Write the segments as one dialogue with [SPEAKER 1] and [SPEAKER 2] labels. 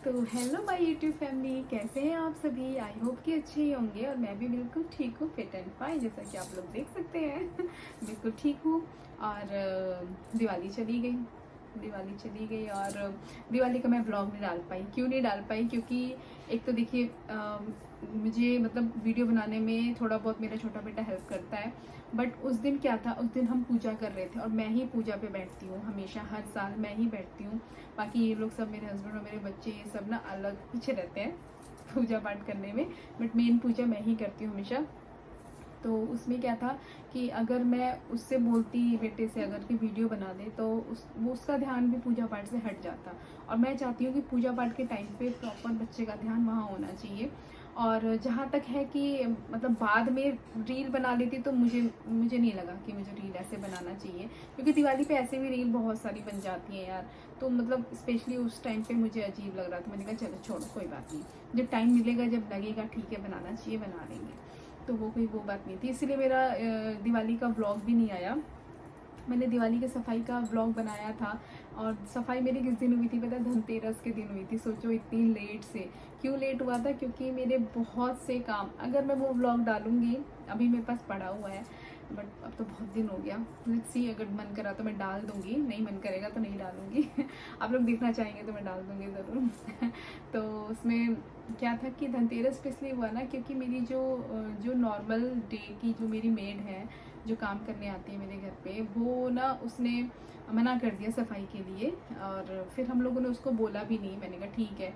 [SPEAKER 1] तो hello my YouTube family, कैसे हैं आप सभी। आई होप कि अच्छे ही होंगे और मैं भी बिल्कुल ठीक हूँ, फिट एंड फाइन, जैसा कि आप लोग देख सकते हैं। बिल्कुल ठीक हूँ। और दिवाली चली गई और दिवाली का मैं व्लॉग नहीं डाल पाई। क्यों नहीं डाल पाई? क्योंकि एक तो देखिए मुझे मतलब वीडियो बनाने में थोड़ा बहुत मेरा छोटा बेटा हेल्प करता है। बट उस दिन क्या था, उस दिन हम पूजा कर रहे थे और मैं ही पूजा पे बैठती हूँ, हमेशा हर साल मैं ही बैठती हूँ। बाकी ये लोग सब, मेरे हस्बैंड और मेरे बच्चे, ये सब ना अलग पीछे रहते हैं पूजा पाठ करने में। बट मेन पूजा मैं ही करती हूँ हमेशा। तो उसमें क्या था कि अगर मैं उससे बोलती बेटे से अगर कि वीडियो बना दे, तो वो उसका ध्यान भी पूजा पाठ से हट जाता। और मैं चाहती हूँ कि पूजा पाठ के टाइम पे प्रॉपर बच्चे का ध्यान वहाँ होना चाहिए। और जहाँ तक है कि मतलब बाद में रील बना लेती, तो मुझे मुझे नहीं लगा कि मुझे रील ऐसे बनाना चाहिए, क्योंकि दिवाली पे ऐसे भी रील बहुत सारी बन जाती हैं यार। तो मतलब स्पेशली उस टाइम पे मुझे अजीब लग रहा था। मैंने कहा चलो छोड़ो, कोई बात नहीं, जब टाइम मिलेगा, जब लगेगा ठीक है बनाना चाहिए, बना लेंगे। तो वो कोई वो बात नहीं थी, इसलिए मेरा दिवाली का व्लॉग भी नहीं आया। मैंने दिवाली के सफाई का व्लॉग बनाया था। और सफाई मेरी किस दिन हुई थी पता है? धनतेरस के दिन हुई थी। सोचो इतनी लेट से। क्यों लेट हुआ था? क्योंकि मेरे बहुत से काम, अगर मैं वो व्लॉग डालूंगी, अभी मेरे पास पड़ा हुआ है, बट अब तो बहुत दिन हो गया। लेट्स सी, अगर मन करा तो मैं डाल दूंगी, नहीं मन करेगा तो नहीं डालूंगी। आप लोग देखना चाहेंगे तो मैं डाल दूंगी ज़रूर। तो उसमें क्या था कि धनतेरस पे इसलिए हुआ ना, क्योंकि मेरी जो नॉर्मल डे की जो मेरी मेड है, जो काम करने आती है मेरे घर पे, वो ना उसने मना कर दिया सफाई के लिए। और फिर हम लोगों ने उसको बोला भी नहीं। मैंने कहा ठीक है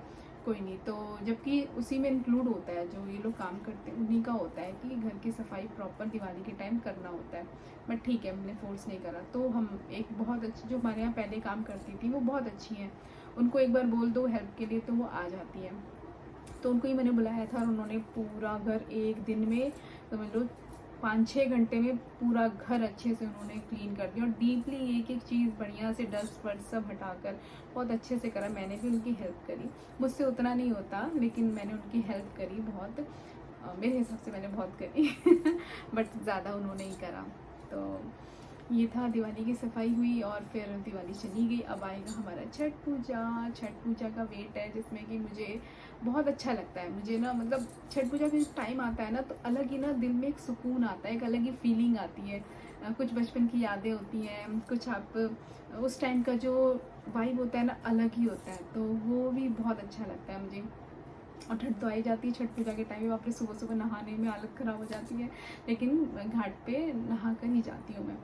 [SPEAKER 1] कोई नहीं। तो जबकि उसी में इंक्लूड होता है, जो ये लोग काम करते हैं उन्हीं का होता है कि घर की सफाई प्रॉपर दिवाली के टाइम करना होता है। बट ठीक है, हमने फोर्स नहीं करा। तो हम एक बहुत अच्छी, जो हमारे यहाँ पहले काम करती थी वो बहुत अच्छी हैं, उनको एक बार बोल दो हेल्प के लिए तो वो आ जाती है। तो उनको ही मैंने बुलाया था और उन्होंने पूरा घर एक दिन में, समझ लो 5-6 घंटे में पूरा घर अच्छे से उन्होंने क्लीन कर दिया। और डीपली एक एक चीज़ बढ़िया से डस्ट वर्स्ट सब हटाकर बहुत अच्छे से करा। मैंने भी उनकी हेल्प करी। मुझसे उतना नहीं होता, लेकिन मैंने उनकी हेल्प करी बहुत। मेरे हिसाब से मैंने बहुत करी। बट ज़्यादा उन्होंने ही करा। तो ये था, दिवाली की सफाई हुई और फिर दिवाली चली गई। अब आएगा हमारा छठ पूजा। छठ पूजा का वेट है, जिसमें कि मुझे बहुत अच्छा लगता है। मुझे ना मतलब छठ पूजा का टाइम आता है ना, तो अलग ही ना दिल में एक सुकून आता है, एक अलग ही फीलिंग आती है। कुछ बचपन की यादें होती हैं, कुछ आप उस टाइम का जो वाइब होता है ना, अलग ही होता है। तो वो भी बहुत अच्छा लगता है मुझे। और ठंड तो आई जाती है छठ पूजा के टाइम में, वापस सुबह सुबह नहाने में हालत ख़राब हो जाती है, लेकिन घाट पे नहा कर ही जाती हूँ मैं।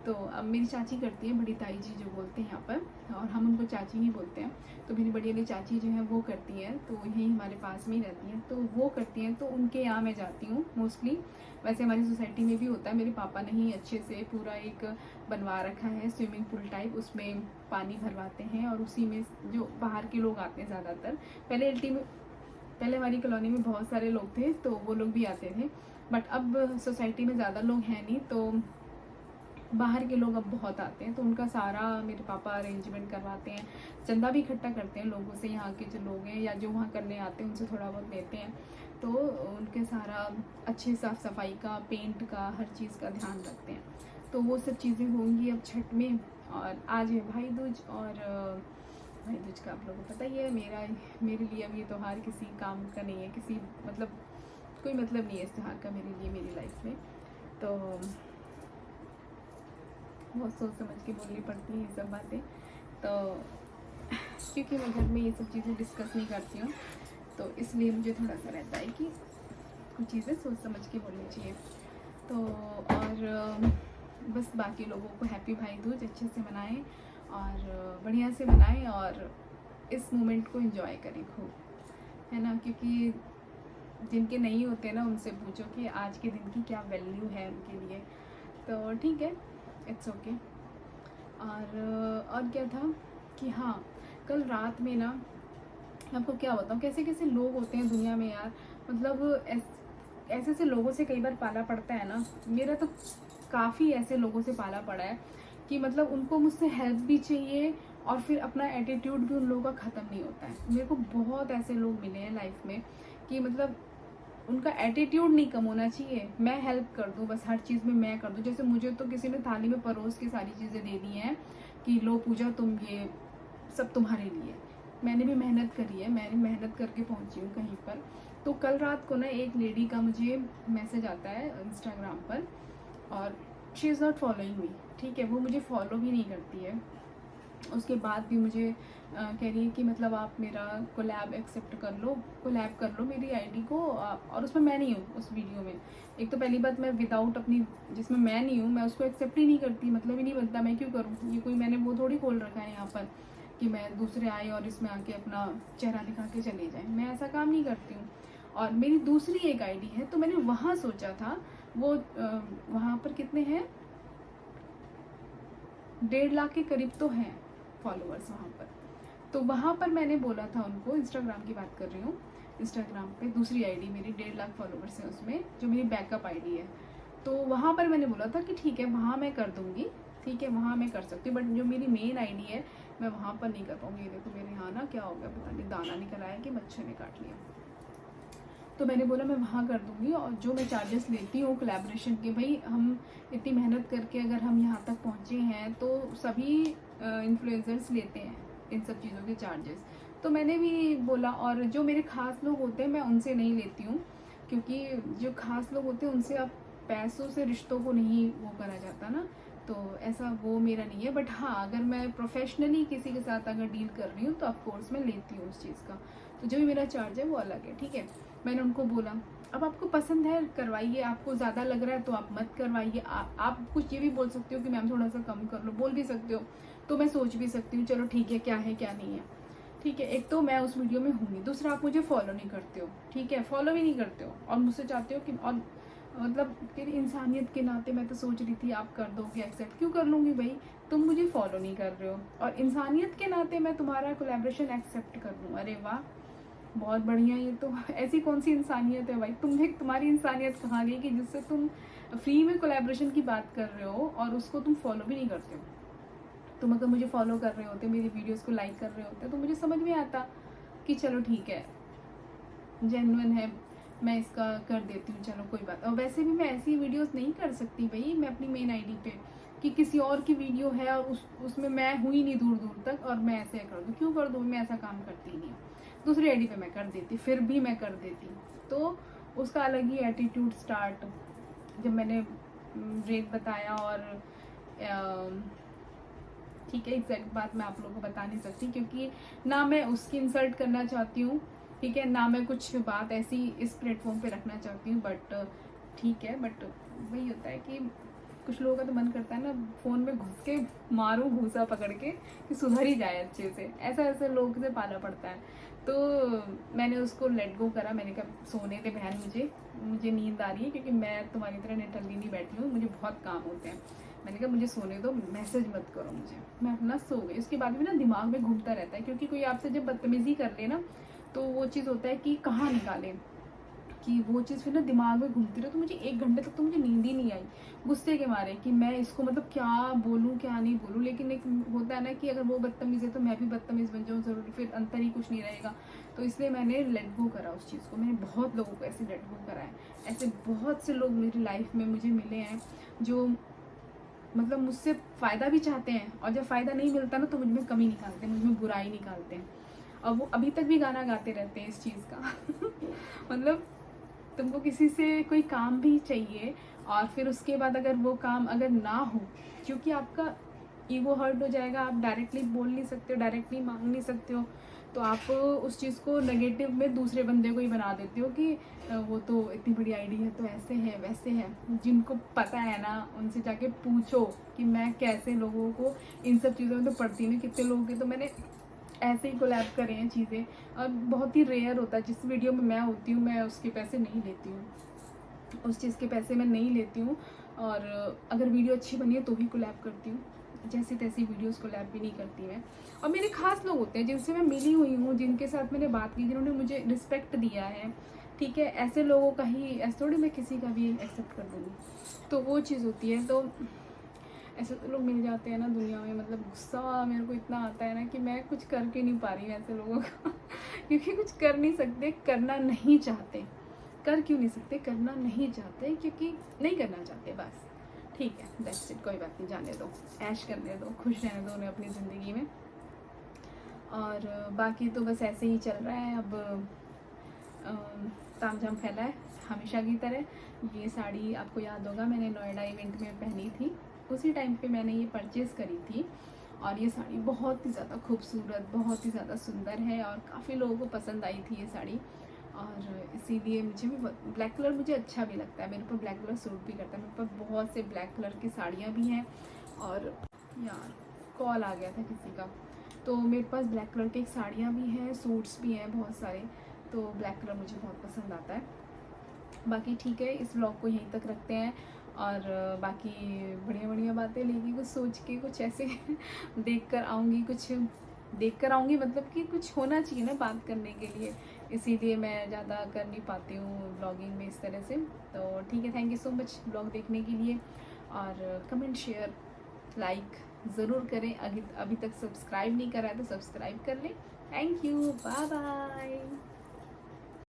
[SPEAKER 1] तो अब मेरी चाची करती हैं, बड़ी ताई जी जो बोलते हैं यहाँ पर, और हम उनको चाची ही बोलते हैं। तो मेरी बड़ी वाली चाची जो है वो करती हैं, तो यहीं हमारे पास में ही रहती हैं, तो वो करती हैं, तो उनके यहाँ मैं जाती हूँ मोस्टली। वैसे हमारी सोसाइटी में भी होता है, मेरे पापा ने ही अच्छे से पूरा एक बनवा रखा है स्विमिंग पूल टाइप, उसमें पानी भरवाते हैं और उसी में जो बाहर के लोग आते हैं ज़्यादातर। पहले हमारी कॉलोनी में बहुत सारे लोग थे, तो वो लोग भी आते थे। बट अब सोसाइटी में ज़्यादा लोग हैं नहीं, तो बाहर के लोग अब बहुत आते हैं, तो उनका सारा मेरे पापा अरेंजमेंट करवाते हैं। चंदा भी इकट्ठा करते हैं लोगों से, यहाँ के जो लोग हैं या जो वहाँ करने आते हैं उनसे थोड़ा बहुत लेते हैं। तो उनके सारा अच्छे साफ़ सफाई का, पेंट का, हर चीज़ का ध्यान रखते हैं। तो वो सब चीज़ें होंगी अब छठ में। और आज है भाई दूज, और भाई दूज का आप लोगों को पता ही है। मेरे लिए अब ये त्यौहार किसी काम का नहीं है, किसी मतलब कोई मतलब नहीं है इस त्यौहार का मेरे लिए, मेरी लाइफ में। तो बहुत सोच समझ के बोलनी पड़ती है ये सब बातें। तो क्योंकि मैं घर में ये सब चीज़ें डिस्कस नहीं करती हूँ, तो इसलिए मुझे थोड़ा सा रहता है कि कुछ चीज़ें सोच समझ के बोलनी चाहिए। तो और बस बाकी लोगों को हैप्पी भाई दूज अच्छे से मनाएं और बढ़िया से मनाएं, और इस मोमेंट को एंजॉय करें खूब, है ना। क्योंकि जिनके नहीं होते ना, उनसे पूछो कि आज के दिन की क्या वैल्यू है उनके लिए। तो ठीक है, इट्स ओके। और क्या था कि हाँ, कल रात में ना, आपको क्या बताऊँ कैसे कैसे लोग होते हैं दुनिया में यार। मतलब ऐसे ऐसे लोगों से कई बार पाला पड़ता है ना। मेरा तो काफ़ी ऐसे लोगों से पाला पड़ा है कि मतलब उनको मुझसे हेल्प भी चाहिए, और फिर अपना एटीट्यूड भी उन लोगों का ख़त्म नहीं होता है। मेरे को बहुत ऐसे लोग मिले हैं लाइफ में कि मतलब उनका एटीट्यूड नहीं कम होना चाहिए, मैं हेल्प कर दूँ, बस हर चीज़ में मैं कर दूँ। जैसे मुझे तो किसी ने थाली में परोस के सारी चीज़ें दे दी हैं कि लो पूजा, तुम ये सब तुम्हारे लिए। मैंने भी मेहनत करी है, मैंने मेहनत करके पहुंची हूँ कहीं पर। तो कल रात को ना एक लेडी का मुझे मैसेज आता है इंस्टाग्राम पर, और she is not following me, ठीक है, वो मुझे फॉलो भी नहीं करती है। उसके बाद भी मुझे कह रही है कि मतलब आप मेरा कोलैब एक्सेप्ट कर लो, कोलैब कर लो मेरी आईडी को, और उसमें मैं नहीं हूँ उस वीडियो में। एक तो पहली बात, मैं विदाउट अपनी, जिसमें मैं नहीं हूँ, मैं उसको एक्सेप्ट ही नहीं करती, मतलब ही नहीं बनता, मैं क्यों करूँ? ये कोई मैंने वो थोड़ी खोल रखा है यहाँ पर कि मैं दूसरे आए और इसमें आके अपना चेहरा दिखा के चले जाएँ, मैं ऐसा काम नहीं करती हूँ। और मेरी दूसरी एक आईडी है, तो मैंने वहाँ सोचा था, वो वहाँ पर कितने हैं, 1.5 लाख के करीब तो हैं फॉलोअर्स वहाँ पर। तो वहाँ पर मैंने बोला था उनको, इंस्टाग्राम की बात कर रही हूँ, इंस्टाग्राम पे दूसरी आईडी मेरी 1.5 लाख फॉलोअर्स हैं उसमें, जो मेरी बैकअप आईडी है। तो वहाँ पर मैंने बोला था कि ठीक है वहाँ मैं कर दूँगी, ठीक है वहाँ मैं कर सकती हूँ, बट जो मेरी मेन आईडी है मैं वहाँ पर नहीं कर पाऊँगी। ये देखो मेरे यहाँ ना क्या हो गया पता नहीं, दाना निकल आया कि मच्छर ने काट लिया। तो मैंने बोला मैं वहाँ कर दूँगी, और जो मैं चार्जेस लेती हूँ कोलैबोरेशन के, भाई हम इतनी मेहनत करके अगर हम यहाँ तक पहुँचे हैं तो सभी इन्फ्लुएंसर्स लेते हैं इन सब चीज़ों के चार्जेस। तो मैंने भी बोला, और जो मेरे ख़ास लोग होते हैं मैं उनसे नहीं लेती हूँ, क्योंकि जो ख़ास लोग होते हैं उनसे आप पैसों से रिश्तों को नहीं वो करा जाता ना, तो ऐसा वो मेरा नहीं है। बट हाँ, अगर मैं प्रोफेशनली किसी के साथ अगर डील कर रही हूँ तो ऑफकोर्स मैं लेती हूँ उस चीज़ का, तो जो भी मेरा चार्ज है वो अलग है, ठीक है। मैंने उनको बोला अब आपको पसंद है करवाइए, आपको ज़्यादा लग रहा है तो आप मत करवाइए। आप कुछ ये भी बोल सकते हो कि मैम थोड़ा सा कम कर लो, बोल भी सकते हो, तो मैं सोच भी सकती हूँ चलो ठीक है क्या है क्या नहीं है, ठीक है। एक तो मैं उस वीडियो में हूँ नहीं, दूसरा आप मुझे फॉलो नहीं करते हो, ठीक है, फॉलो भी नहीं करते हो, और मुझसे चाहते हो कि, और मतलब तेरी इंसानियत के नाते मैं तो सोच रही थी आप कर दोगे एक्सेप्ट, क्यों कर लूँगी भाई, तुम मुझे फॉलो नहीं कर रहे हो और इंसानियत के नाते मैं तुम्हारा कोलैबोरेशन एक्सेप्ट कर लूँ, अरे वाह बहुत बढ़िया। ये तो ऐसी कौन सी इंसानियत है भाई, तुम्हारी इंसानियत कहाँ गई कि जिससे तुम फ्री में कोलैबोरेशन की बात कर रहे हो और उसको तुम फॉलो भी नहीं करते हो। तुम अगर मुझे फॉलो कर रहे होते, मेरी वीडियोस को लाइक कर रहे होते, तो मुझे समझ में आता कि चलो ठीक है जेन्युइन है, मैं इसका कर देती हूँ, चलो कोई बात। और वैसे भी मैं ऐसी वीडियोस नहीं कर सकती भाई मैं अपनी मेन आईडी पे कि किसी और की वीडियो है और उसमें मैं हुई नहीं दूर दूर तक और मैं ऐसे कर दूँ, क्यों कर दूँ, मैं ऐसा काम करती ही नहीं। दूसरी आईडी पे मैं कर देती, फिर भी मैं कर देती, तो उसका अलग ही एटीट्यूड स्टार्ट जब मैंने रेट बताया। और ठीक है एग्जैक्ट बात मैं आप लोगों को बता नहीं सकती, क्योंकि ना मैं उसकी इंसल्ट करना चाहती हूँ, ठीक है, ना मैं कुछ बात ऐसी इस प्लेटफॉर्म पे रखना चाहती हूँ, बट ठीक है। बट वही होता है कि कुछ लोगों का तो मन करता है ना फ़ोन में घुस के मारूं घूसा पकड़ के कि सुधर ही जाए अच्छे से, ऐसा ऐसे लोग से पाला पड़ता है। तो मैंने उसको लेट गो करा, मैंने कहा सोने दे बहन, मुझे नींद आ रही है, क्योंकि मैं तुम्हारी तरह निठल्ली नहीं बैठी हूँ, मुझे बहुत काम होते हैं। मैंने कहा मुझे सोने दो, मैसेज मत करो मुझे, मैं अपना सो गई। उसके बाद भी ना दिमाग में घूमता रहता है, क्योंकि कोई आपसे जब बदतमीज़ी कर ले ना तो वो चीज़ होता है कि कहाँ निकाले, कि वो चीज़ फिर ना दिमाग में घूमती रहे। तो मुझे 1 घंटे तक तो मुझे नींद ही नहीं आई गुस्से के मारे कि मैं इसको मतलब क्या बोलूँ क्या नहीं बोलूँ। लेकिन एक होता है ना कि अगर वो बदतमीज़ है तो मैं भी बदतमीज़ बन जाऊँ ज़रूरी, फिर अंतर ही कुछ नहीं रहेगा। तो इसलिए मैंने लेट गो करा उस चीज़ को। मैंने बहुत लोगों को ऐसे लेट गो करा है, ऐसे बहुत से लोग मेरी लाइफ में मुझे मिले हैं जो मतलब मुझसे फ़ायदा भी चाहते हैं, और जब फ़ायदा नहीं मिलता ना तो मुझ में कमी निकालते हैं, मुझ में बुराई निकालते हैं, और वो अभी तक भी गाना गाते रहते हैं इस चीज़ का मतलब तुमको किसी से कोई काम भी चाहिए और फिर उसके बाद अगर वो काम अगर ना हो, क्योंकि आपका ईगो हर्ट हो जाएगा, आप डायरेक्टली बोल नहीं सकते हो, डायरेक्टली मांग नहीं सकते हो, तो आप उस चीज़ को नेगेटिव में दूसरे बंदे को ही बना देते हो कि वो तो इतनी बड़ी आईडी है तो ऐसे है वैसे है। जिनको पता है ना उनसे जाके पूछो कि मैं कैसे लोगों को इन सब चीज़ों में तो पढ़ती नहीं, कितने लोगों के तो मैंने ऐसे ही कोलैब करे हैं चीज़ें, और बहुत ही रेयर होता है। जिस वीडियो में मैं होती हूँ मैं उसके पैसे नहीं लेती हूँ, उस चीज़ के पैसे मैं नहीं लेती हूँ, और अगर वीडियो अच्छी बनी है तो भी कोलैब करती हूँ, जैसी तैसी वीडियोस कोलैब भी नहीं करती मैं। और मेरे खास लोग होते हैं जिनसे मैं मिली हुई हूँ, जिनके साथ मैंने बात की, जिन्होंने मुझे रिस्पेक्ट दिया है, ठीक है, ऐसे लोगों का ही, ऐसे थोड़ी मैं किसी का भी एक्सेप्ट कर दूँगी, तो वो चीज़ होती है। तो ऐसे तो लोग मिल जाते हैं ना दुनिया में, मतलब गुस्सा मेरे को इतना आता है ना कि मैं कुछ करके नहीं पा रही हूँ ऐसे लोगों का क्योंकि कुछ कर नहीं सकते, करना नहीं चाहते, कर क्यों नहीं सकते, करना नहीं चाहते क्योंकि नहीं करना चाहते, बस ठीक है, दैट्स इट, कोई बात नहीं, जाने दो, ऐश करने दो, खुश रहने दो उन्हें अपनी ज़िंदगी में। और बाकी तो बस ऐसे ही चल रहा है। अब तामझाम फैला है हमेशा की तरह। ये साड़ी आपको याद होगा मैंने नोएडा इवेंट में पहनी थी, उसी टाइम पे मैंने ये परचेज़ करी थी। और ये साड़ी बहुत ही ज़्यादा खूबसूरत, बहुत ही ज़्यादा सुंदर है और काफ़ी लोगों को पसंद आई थी ये साड़ी। और इसीलिए मुझे भी ब्लैक कलर मुझे अच्छा भी लगता है, मेरे पर ब्लैक कलर सूट भी करता है। मेरे पास बहुत से ब्लैक कलर की साड़ियाँ भी हैं। और यार कॉल आ गया था किसी का। तो मेरे पास ब्लैक कलर की साड़ियाँ भी हैं, सूट्स भी हैं बहुत सारे। तो ब्लैक कलर मुझे बहुत पसंद आता है। बाकी ठीक है, इस व्लॉग को यहीं तक रखते हैं। और बाकी बढ़िया बढ़िया बातें लेगी, कुछ सोच के कुछ ऐसे देख कर आऊँगी मतलब कि कुछ होना चाहिए ना बात करने के लिए, इसीलिए मैं ज़्यादा कर नहीं पाती हूँ ब्लॉगिंग में इस तरह से। तो ठीक है, thank you so much blog देखने के लिए। और कमेंट शेयर लाइक ज़रूर करें। अभी तक सब्सक्राइब नहीं करा है तो सब्सक्राइब कर लें। Thank you, bye bye.